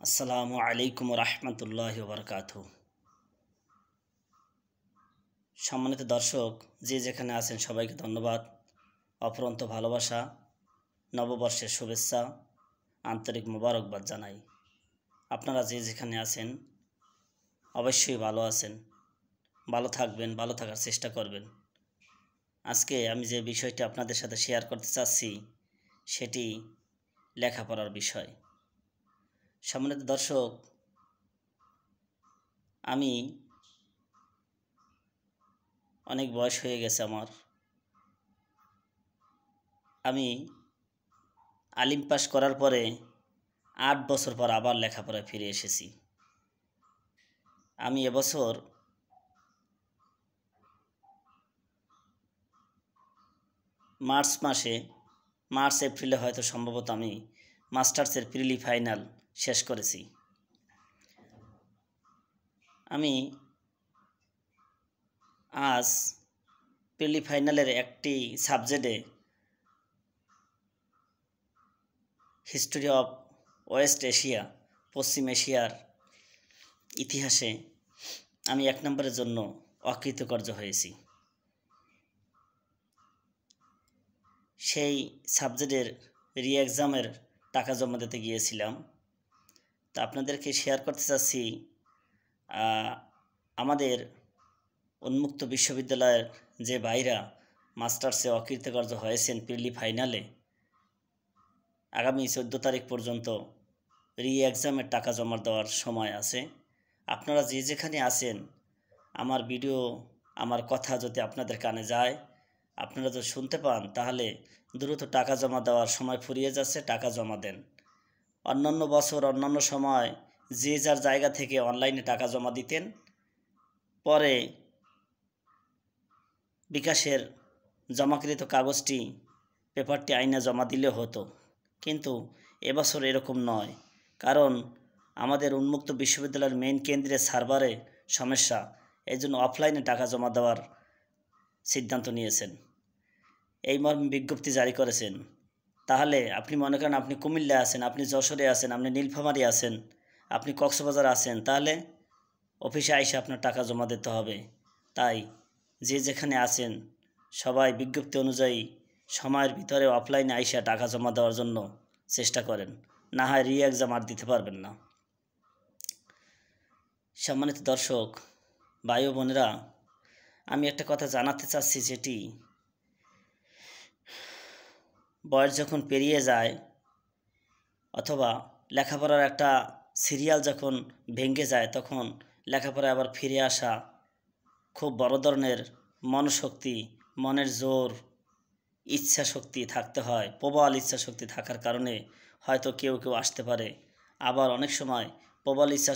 আসসালামু আলাইকুম রহমতুল্লাহি ওয়া বারাকাতুহু। সম্মানিত দর্শক, যে যেখানে আছেন সবাইকে ধন্যবাদ, অফুরন্ত ভালোবাসা, নববর্ষের শুভেচ্ছা, আন্তরিক মোবারকবাদ জানাই। আপনারা যে যেখানে আছেন অবশ্যই ভালো আছেন, ভালো থাকবেন, ভালো থাকার চেষ্টা করবেন। আজকে আমি যে বিষয়টি আপনাদের সাথে শেয়ার করতে চাচ্ছি সেটি লেখাপড়ার বিষয়। সম্মানিত দর্শক, আমি অনেক বয়স হয়ে গেছে আমার। আমি আলিম পাস করার পরে ৮ বছর পর আবার লেখাপড়ায় ফিরে এসেছি। আমি এবছর মার্চ এপ্রিলে হয়তো সম্ভবত আমি মাস্টার্সের প্রিলি ফাইনাল শেষ করেছি। আমি আজ প্রিলি ফাইনালের একটি সাবজেক্টে হিস্টোরি অফ ওয়েস্ট এশিয়া, পশ্চিম এশিয়ার ইতিহাসে আমি ১ নম্বরের জন্য অকৃতকার্য হয়েছি। সেই সাবজেক্টের এক্সামের টাকা জমা দিতে গিয়েছিলাম। তা আপনাদেরকে শেয়ার করতে চাচ্ছি, আমাদের উন্মুক্ত বিশ্ববিদ্যালয়ের যে ভাইরা মাস্টার্সে অকৃতকার্য হয়েছেন প্রিলি ফাইনালে, আগামী 14 তারিখ পর্যন্ত এক্সামের টাকা জমা দেওয়ার সময় আছে। আপনারা যে যেখানে আছেন, আমার ভিডিও, আমার কথা যদি আপনাদের কানে যায়, আপনারা যদি শুনতে পান, তাহলে দ্রুত টাকা জমা দেওয়ার সময় ফুরিয়ে যাচ্ছে, টাকা জমা দেন। অন্যান্য বছর অন্যান্য সময় যে যার জায়গা থেকে অনলাইনে টাকা জমা দিতেন, পরে বিকাশের জমাকৃত কাগজটি, পেপারটি আইনা জমা দিলে হতো। কিন্তু এবছর এরকম নয়, কারণ আমাদের উন্মুক্ত বিশ্ববিদ্যালয়ের মেইন কেন্দ্রের সার্ভারে সমস্যা, এই জন্য অফলাইনে টাকা জমা দেওয়ার সিদ্ধান্ত নিয়েছেন, এই মর্মে বিজ্ঞপ্তি জারি করেছেন। তাহলে আপনি মনে করেন আপনি কুমিল্লায় আছেন, আপনি যশোরে আছেন, আপনি নীলফামারী আছেন, আপনি কক্সবাজার আছেন, তাহলে অফিসে আইসা আপনার টাকা জমা দিতে হবে। তাই যে যেখানে আছেন সবাই বিজ্ঞপ্তি অনুযায়ী সময়ের ভিতরে অফলাইনে আইসা টাকা জমা দেওয়ার জন্য চেষ্টা করেন, না হয় এক্সাম আর দিতে পারবেন না। সম্মানিত দর্শক, ভাই ও বোনেরা, আমি একটা কথা জানাতে চাচ্ছি, যেটি বয়স যখন পেরিয়ে যায় অথবা লেখাপড়ার একটা সিরিয়াল যখন ভেঙে যায়, তখন লেখাপড়ায় আবার ফিরে আসা খুব বড় ধরনের মনশক্তি, মনের জোর, ইচ্ছা শক্তি থাকতে হয়। প্রবল ইচ্ছা শক্তি থাকার কারণে হয়তো কেউ কেউ আসতে পারে। আবার অনেক সময় প্রবল ইচ্ছা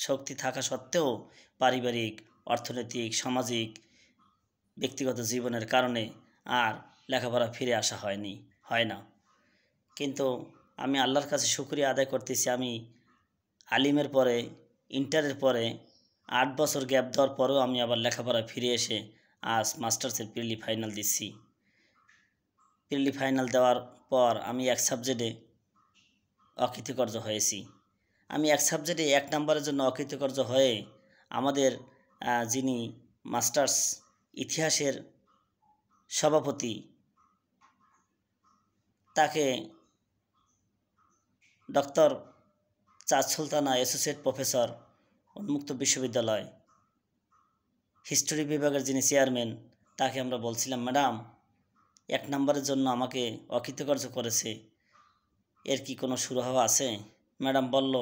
শক্তি থাকা সত্ত্বেও পারিবারিক, অর্থনৈতিক, সামাজিক, ব্যক্তিগত জীবনের কারণে আর লেখাপড়া ফিরে আসা হয় না। কিন্তু আমি আল্লাহর কাছে শুকরিয়া আদায় করতেছি, আমি আলিমের পরে, ইন্টারের পরে ৮ বছর গ্যাপ দেওয়ার পরেও আমি আবার লেখাপড়ায় ফিরে এসে আজ মাস্টার্সের প্রিলি ফাইনাল দিচ্ছি। প্রিলি ফাইনাল দেওয়ার পর আমি এক সাবজেক্টে অকৃতকার্য হয়েছি। আমি এক সাবজেক্টে ১ নম্বরের জন্য অকৃতকার্য হয়ে আমাদের যিনি মাস্টার্স ইতিহাসের সভাপতি, তাকে ডক্টর চাঁদ সুলতানা, অ্যাসোসিয়েট প্রফেসর, উন্মুক্ত বিশ্ববিদ্যালয় হিস্টোরি বিভাগের যিনি চেয়ারম্যান, তাকে আমরা বলছিলাম, ম্যাডাম ১ নম্বরের জন্য আমাকে অকৃতকার্য করেছে, এর কি কোনো সুরাহা আছে? ম্যাডাম বলল,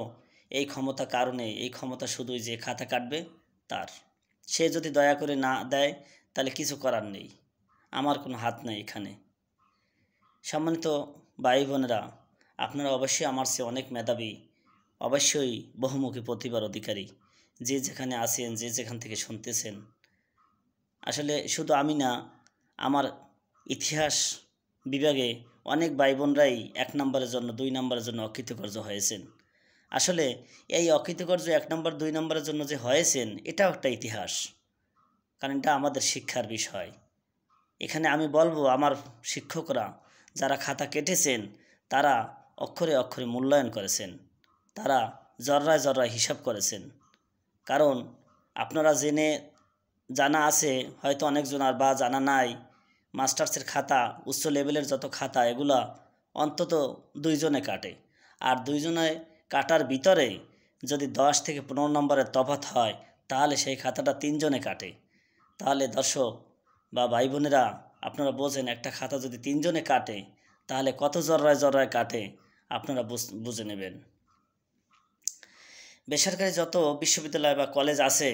এই ক্ষমতা কারণে, এই ক্ষমতা শুধুই যে খাতা কাটবে তার, সে যদি দয়া করে না দেয় তাহলে কিছু করার নেই, আমার কোনো হাত নেই এখানে। সম্মানিত ভাই বোনেরা, আপনারা অবশ্যই আমার চেয়ে অনেক মেধাবী, অবশ্যই বহুমুখী প্রতিভার অধিকারী। যে যেখানে আছেন, যে যেখান থেকে শুনতেছেন, আসলে শুধু আমি না, আমার ইতিহাস বিভাগে অনেক ভাই বোনরাই ১ নম্বরের জন্য, ২ নম্বরের জন্য অকৃতকার্য হয়েছেন। আসলে এই অকৃতকার্য ১ নম্বর, ২ নম্বরের জন্য যে হয়েছেন, এটাও একটা ইতিহাস, কারণ এটা আমাদের শিক্ষার বিষয়। এখানে আমি বলবো, আমার শিক্ষকরা যারা খাতা কেটেছেন, তারা অক্ষরে অক্ষরে মূল্যায়ন করেছেন, তারা জররায় জররায় হিসাব করেছেন। কারণ আপনারা জানা আছে হয়তো অনেকজনের বা জানা নাই, মাস্টার্সের খাতা, উচ্চ লেভেলের যত খাতা এগুলা অন্তত 2 জনে কাটে। আর 2 জনে কাটার ভিতরে যদি 10 থেকে 15 নম্বরের তফাৎ হয় তাহলে সেই খাতাটা 3 জনে কাটে। তাহলে দর্শক বা ভাই বোনেরা, আপনারা বোঝেন একটা খাতা যদি 3 জনে কাটে তাহলে কত জররায় জররায় কাটে আপনারা বুঝে নেবেন। বেসরকারি যত বিশ্ববিদ্যালয় বা কলেজ আছে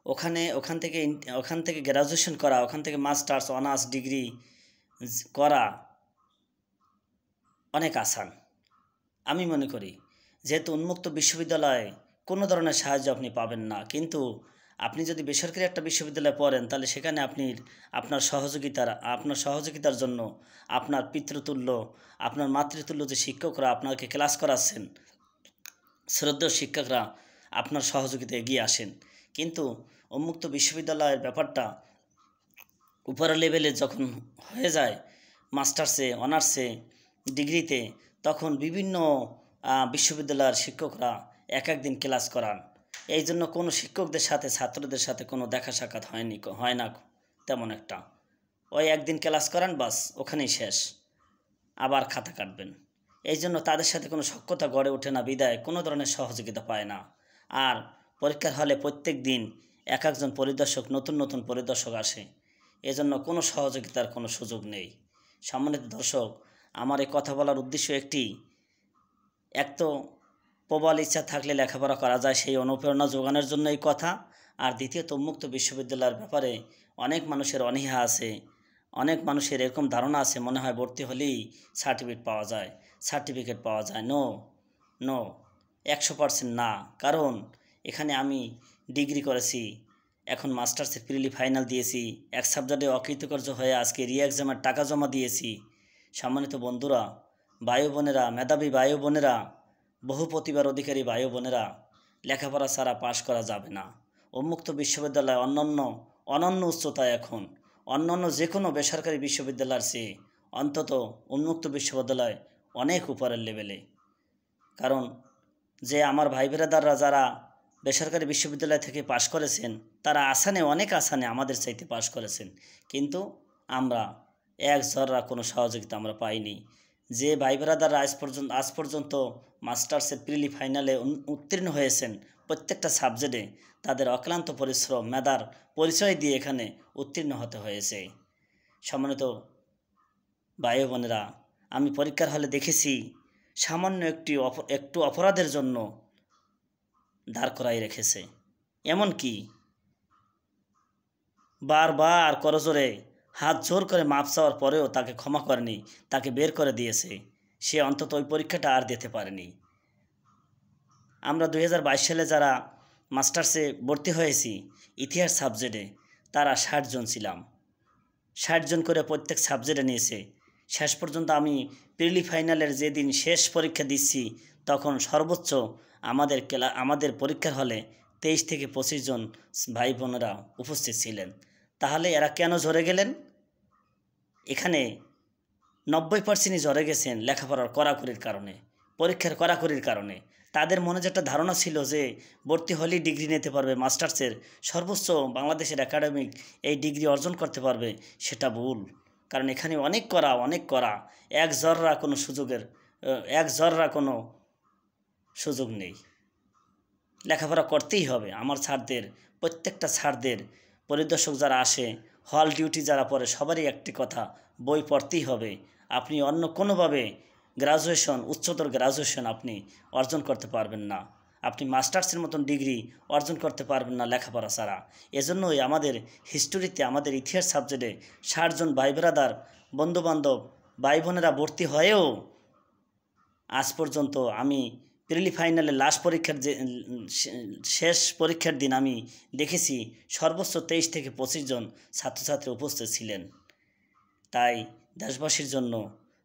ওখান থেকে গ্র্যাজুয়েশন করা, ওখান থেকে মাস্টার্স, অনার্স, ডিগ্রি করা অনেক আসান আমি মনে করি। যেহেতু উন্মুক্ত বিশ্ববিদ্যালয়ে কোনো ধরনের সাহায্য আপনি পাবেন না, কিন্তু আপনি যদি বেসরকারি একটা বিশ্ববিদ্যালয়ে পড়েন তাহলে সেখানে আপনার সহযোগিতার জন্য আপনার পিতৃতুল্য, আপনার মাতৃতুল্য যে শিক্ষকরা আপনাকে ক্লাস করাচ্ছেন, শ্রদ্ধেয় শিক্ষকরা আপনার সহযোগিতায় এগিয়ে আসেন। কিন্তু উন্মুক্ত বিশ্ববিদ্যালয়ের ব্যাপারটা উপরের লেভেলে যখন হয়ে যায়, মাস্টার্সে, অনার্সে, ডিগ্রিতে, তখন বিভিন্ন বিশ্ববিদ্যালয়ের শিক্ষকরা এক দিন ক্লাস করান। এই জন্য কোনো শিক্ষকদের সাথে ছাত্রদের সাথে কোনো দেখা সাক্ষাৎ হয় না তেমন একটা। ওই একদিন ক্লাস করান, বাস ওখানেই শেষ, আবার খাতা কাটবেন। এই জন্য তাদের সাথে কোনো সখ্যতা গড়ে ওঠে না, বিদায় কোনো ধরনের সহযোগিতা পায় না। আর পরীক্ষার হলে প্রত্যেক দিন একজন পরিদর্শক, নতুন পরিদর্শক আসে, এজন্য কোনো সহযোগিতার কোনো সুযোগ নেই। সম্মানিত দর্শক, আমার এই কথা বলার উদ্দেশ্য এক তো প্রবল ইচ্ছা থাকলে লেখাপড়া করা যায়, সেই অনুপ্রেরণা যোগানোর জন্য এই কথা। আর দ্বিতীয়ত, উন্মুক্ত বিশ্ববিদ্যালয়ের ব্যাপারে অনেক মানুষের অনীহা আছে, অনেক মানুষের এরকম ধারণা আছে মনে হয় ভর্তি হলেই সার্টিফিকেট পাওয়া যায়। নো 100% না। কারণ এখানে আমি ডিগ্রি করেছি, এখন মাস্টার্সের প্রিলি ফাইনাল দিয়েছি, এক সাবজেক্টে অকৃতকার্য হয়ে আজকে এক্সামের টাকা জমা দিয়েছি। সম্মানিত বন্ধুরা, ভাই বোনেরা, মেধাবী ভাই বোনেরা, বহু প্রতিভার অধিকারী ভাই বোনেরা, লেখাপড়া ছাড়া পাশ করা যাবে না। উন্মুক্ত বিশ্ববিদ্যালয় অনন্য উচ্চতায়, এখন অন্যান্য যে কোনো বেসরকারি বিশ্ববিদ্যালয়ের চেয়ে অন্তত উন্মুক্ত বিশ্ববিদ্যালয় অনেক উপরের লেভেলে। কারণ যে আমার ভাই বেরাদাররা যারা বেসরকারি বিশ্ববিদ্যালয় থেকে পাশ করেছেন তারা অনেক আসানে আমাদের চাইতে পাশ করেছেন, কিন্তু আমরা এক জররা কোনো সহযোগিতা আমরা পাইনি। যে ভাই বেরাদাররা আজ পর্যন্ত মাস্টার্সের প্রিলি ফাইনালে উত্তীর্ণ হয়েছেন, প্রত্যেকটা সাবজেক্টে তাদের অক্লান্ত পরিশ্রম, মেধার পরিচয় দিয়ে এখানে উত্তীর্ণ হতে হয়েছে। সম্মানিত ভাই বোনেরা, আমি পরীক্ষার হলে দেখেছি সামান্য একটু অপরাধের জন্য দাঁড় করাই রেখেছে। এমনকি বারবার করজোরে হাত জোর করে মাপ চাওয়ার পরেও তাকে ক্ষমা করেনি, তাকে বের করে দিয়েছে। সে অন্তত ওই পরীক্ষাটা আর দিতে পারেনি। আমরা 2022 সালে যারা মাস্টার্সে ভর্তি হয়েছি ইতিহাস সাবজেক্টে, তারা 60 জন ছিলাম। 60 জন করে প্রত্যেক সাবজেক্টে নিয়েছে। শেষ পর্যন্ত আমি প্রিলি ফাইনালের যেদিন শেষ পরীক্ষা দিচ্ছি তখন সর্বোচ্চ আমাদের পরীক্ষার হলে 23 থেকে 25 জন ভাই বোনেরা উপস্থিত ছিলেন। তাহলে এরা কেন ঝরে গেলেন? এখানে 90%ই ঝরে গেছেন লেখাপড়ার কড়াকড়ির কারণে, পরীক্ষার কড়াকড়ির কারণে। তাদের মনে যে একটা ধারণা ছিল যে ভর্তি হলেই ডিগ্রি নিতে পারবে, মাস্টার্সের সর্বোচ্চ বাংলাদেশের একাডেমিক এই ডিগ্রি অর্জন করতে পারবে, সেটা ভুল। কারণ এখানে অনেক করা এক জররা কোনো সুযোগ নেই। লেখাপড়া করতেই হবে। আমার প্রত্যেকটা ছাড়দের পরিদর্শক যারা আসে, হল ডিউটি যারা পড়ে, সবারই একটি কথা, বই পড়তেই হবে। আপনি অন্য কোনোভাবে উচ্চতর গ্রাজুয়েশন আপনি অর্জন করতে পারবেন না, আপনি মাস্টার্সের মতন ডিগ্রি অর্জন করতে পারবেন না লেখাপড়া ছাড়া। এজন্যই আমাদের হিস্টোরিতে, আমাদের ইতিহাস সাবজেক্টে 60 জন ভাই ব্রাদার, বন্ধুবান্ধব, ভাই বোনেরা ভর্তি হয়েও আজ পর্যন্ত আমি প্রিলি ফাইনালে শেষ পরীক্ষার দিন আমি দেখেছি সর্বোচ্চ 23 থেকে 25 জন ছাত্রছাত্রী উপস্থিত ছিলেন। তাই দেশবাসীর জন্য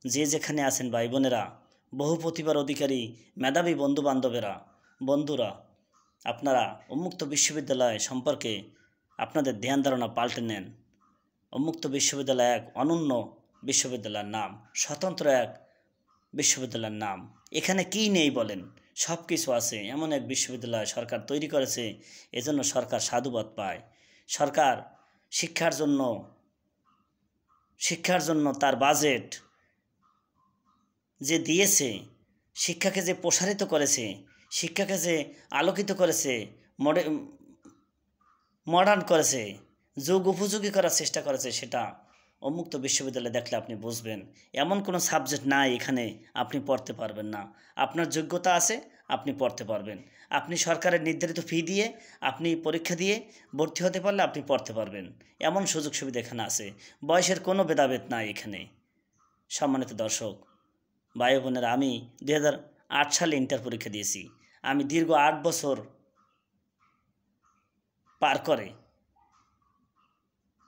যে যেখানে আছেন ভাই বোনেরা, বহু প্রতিভার অধিকারী মেধাবী বন্ধুরা, আপনারা উন্মুক্ত বিশ্ববিদ্যালয় সম্পর্কে আপনাদের ধ্যান ধারণা পাল্টে নেন। উন্মুক্ত বিশ্ববিদ্যালয় এক অনন্য বিশ্ববিদ্যালয়ের নাম, স্বতন্ত্র এক বিশ্ববিদ্যালয়ের নাম। এখানে কী নেই বলেন? সব কিছু আছে, এমন এক বিশ্ববিদ্যালয় সরকার তৈরি করেছে। এজন্য সরকার সাধুবাদ পায়। সরকার শিক্ষার জন্য তার বাজেট যে দিয়েছে, শিক্ষাকে যে প্রসারিত করেছে, শিক্ষাকে যে আলোকিত করেছে, মডার্ন করেছে, যুগ উপযোগী করার চেষ্টা করেছে, সেটা উন্মুক্ত বিশ্ববিদ্যালয়ে দেখলে আপনি বুঝবেন। এমন কোনো সাবজেক্ট নাই এখানে আপনি পড়তে পারবেন না। আপনার যোগ্যতা আছে, আপনি পড়তে পারবেন। আপনি সরকারের নির্ধারিত ফি দিয়ে আপনি পরীক্ষা দিয়ে ভর্তি হতে পারলে আপনি পড়তে পারবেন। এমন সুযোগ সুবিধা এখানে আছে। বয়সের কোনো ভেদাভেদ নাই এখানে। সম্মানিত দর্শক, ভাই বোনেরা, আমি 2008 সালে ইন্টার পরীক্ষা দিয়েছি। আমি দীর্ঘ 8 বছর পার করে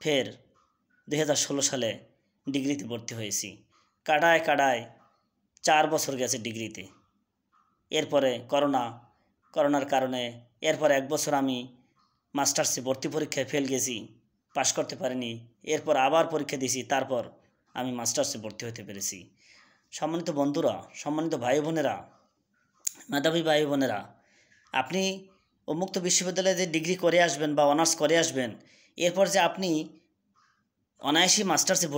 ফের 2016 সালে ডিগ্রিতে ভর্তি হয়েছি। কাটায় 4 বছর গেছে ডিগ্রিতে। এরপরে করোনার কারণে এরপর 1 বছর আমি মাস্টার্সে ভর্তি পরীক্ষায় ফেল গেছি, পাশ করতে পারিনি। এরপর আবার পরীক্ষা দিয়েছি, তারপর আমি মাস্টার্সে ভর্তি হতে পেরেছি। সম্মানিত বন্ধুরা, সম্মানিত ভাই বোনেরা, মেধাবী ভাই বোনেরা, আপনি উন্মুক্ত বিশ্ববিদ্যালয়ে যে ডিগ্রি করে আসবেন বা অনার্স করে আসবেন, এরপর যে আপনি অনায়াসই মাস্টার্সে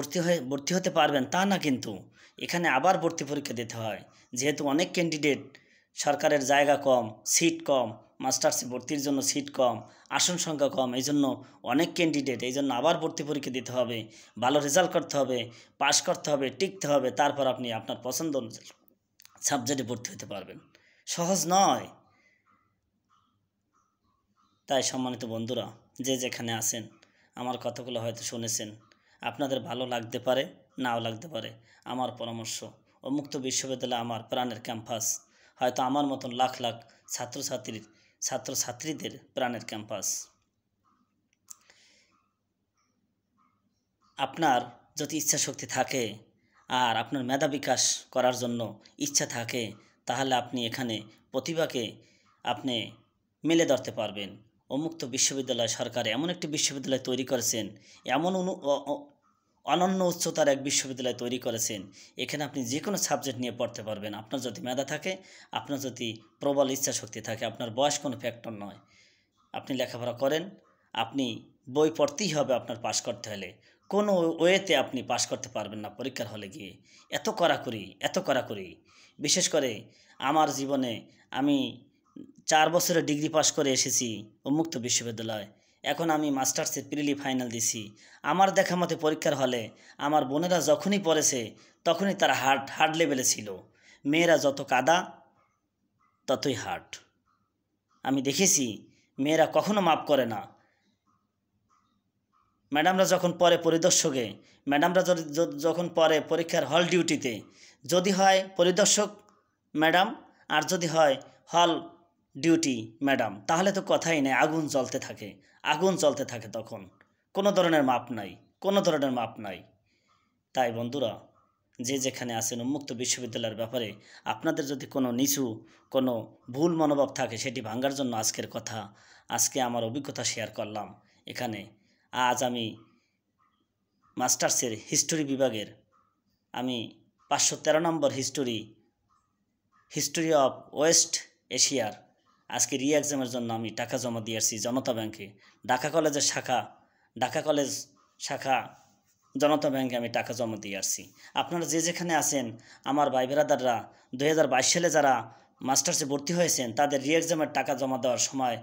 ভর্তি হতে পারবেন তা না, কিন্তু এখানে আবার ভর্তি পরীক্ষা দিতে হয়। যেহেতু অনেক ক্যান্ডিডেট, সরকারের জায়গা কম, সিট কম, মাস্টার্সে ভর্তির জন্য সিট কম, আসন সংখ্যা কম, এই জন্য অনেক ক্যান্ডিডেট, এই জন্য আবার ভর্তি পরীক্ষা দিতে হবে, ভালো রেজাল্ট করতে হবে, পাশ করতে হবে, টিকতে হবে, তারপর আপনি আপনার পছন্দ অনুযায়ী সাবজেক্টে ভর্তি হতে পারবেন। সহজ নয়। তাই সম্মানিত বন্ধুরা, যে যেখানে আছেন, আমার কথাগুলো হয়তো শুনেছেন, আপনাদের ভালো লাগতে পারে, নাও লাগতে পারে। আমার পরামর্শ, উন্মুক্ত বিশ্ববিদ্যালয় আমার প্রাণের ক্যাম্পাস। হয়তো আমার মতন লাখ লাখ ছাত্রছাত্রীদের প্রাণের ক্যাম্পাস। আপনার যদি ইচ্ছা শক্তি থাকে আর আপনার মেধা বিকাশ করার জন্য ইচ্ছা থাকে, তাহলে আপনি এখানে প্রতিভাকে আপনি মেলে ধরতে পারবেন। উন্মুক্ত বিশ্ববিদ্যালয় সরকার এমন একটি বিশ্ববিদ্যালয় তৈরি করেছেন, এমন অনন্য উচ্চতার এক বিশ্ববিদ্যালয় তৈরি করেছেন। এখানে আপনি যে কোনো সাবজেক্ট নিয়ে পড়তে পারবেন। আপনার যদি মেধা থাকে, আপনার যদি প্রবল ইচ্ছা শক্তি থাকে, আপনার বয়স কোনো ফ্যাক্টর নয়। আপনি লেখাপড়া করেন, আপনি বই পড়তেই হবে আপনার পাশ করতে হলে। কোনো ওয়েতে আপনি পাশ করতে পারবেন না পরীক্ষার হলে গিয়ে। এত কড়াকড়ি। বিশেষ করে আমার জীবনে আমি 4 বছরে ডিগ্রি পাশ করে এসেছি উন্মুক্ত বিশ্ববিদ্যালয়। এখন আমি মাস্টার্সের প্রিলি ফাইনাল দিছি। আমার দেখা মতে পরীক্ষার হলে আমার বোনেরা যখনই পড়েছে তখনই তারা হার্ড লেভেলে ছিল। মেয়েরা যত কাদা ততই হার্ড। আমি দেখেছি মেয়েরা কখনো মাপ করে না। ম্যাডামরা যখন পড়ে পরিদর্শকে, ম্যাডামরা যখন পড়ে পরীক্ষার হল ডিউটিতে, যদি হয় পরিদর্শক ম্যাডাম আর যদি হয় হল ডিউটি ম্যাডাম, তাহলে তো কথাই নেই, আগুন জ্বলতে থাকে তখন। কোনো ধরনের মাপ নাই। তাই বন্ধুরা, যে যেখানে আছেন, উন্মুক্ত বিশ্ববিদ্যালয়ের ব্যাপারে আপনাদের যদি কোনো কোনো ভুল মনোভাব থাকে, সেটি ভাঙার জন্য আজকের কথা। আজকে আমার অভিজ্ঞতা শেয়ার করলাম এখানে। আজ আমি মাস্টার্সের হিস্টোরি বিভাগের আমি 513 নম্বর হিস্টোরি অফ ওয়েস্ট এশিয়ার আজকে এক্সামের জন্য আমি টাকা জমা দিয়ে আসছি জনতা ব্যাংকে। ঢাকা কলেজ শাখা জনতা ব্যাংকে আমি টাকা জমা দিয়ে আসছি। আপনারা যে যেখানে আছেন, আমার ভাই ব্রাদাররা 2022 সালে যারা মাস্টার্সে ভর্তি হয়েছেন, তাদের এক্সামের টাকা জমা দেওয়ার সময়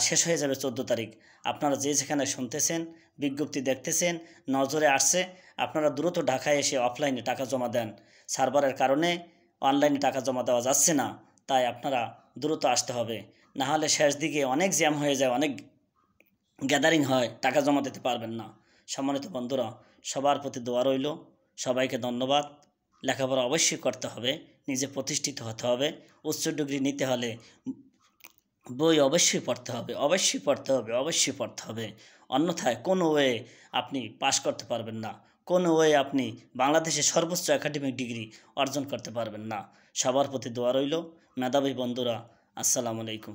শেষ হয়ে যাবে 14 তারিখ। আপনারা যে যেখানে শুনতেছেন, বিজ্ঞপ্তি দেখতেছেন, নজরে আসছে, আপনারা দ্রুত ঢাকায় এসে অফলাইনে টাকা জমা দেন। সার্ভারের কারণে অনলাইনে টাকা জমা দেওয়া যাচ্ছে না, তাই আপনারা দ্রুত আসতে হবে। না হলে শেষ দিকে অনেক জ্যাম হয়ে যায়, অনেক গ্যাদারিং হয়, টাকা জমা দিতে পারবেন না। সম্মানিত বন্ধুরা, সবার প্রতি দোয়া রইল। সবাইকে ধন্যবাদ। লেখাপড়া অবশ্যই করতে হবে, নিজে প্রতিষ্ঠিত হতে হবে। উচ্চ ডিগ্রি নিতে হলে বই অবশ্যই পড়তে হবে। অন্যথায় কোনো ওয়ে আপনি পাশ করতে পারবেন না, কোনো ওয়ে আপনি বাংলাদেশের সর্বোচ্চ একাডেমিক ডিগ্রি অর্জন করতে পারবেন না। সবার প্রতি দোয়া রইল। মেধাবী বন্ধুরা, আসসালামু আলাইকুম।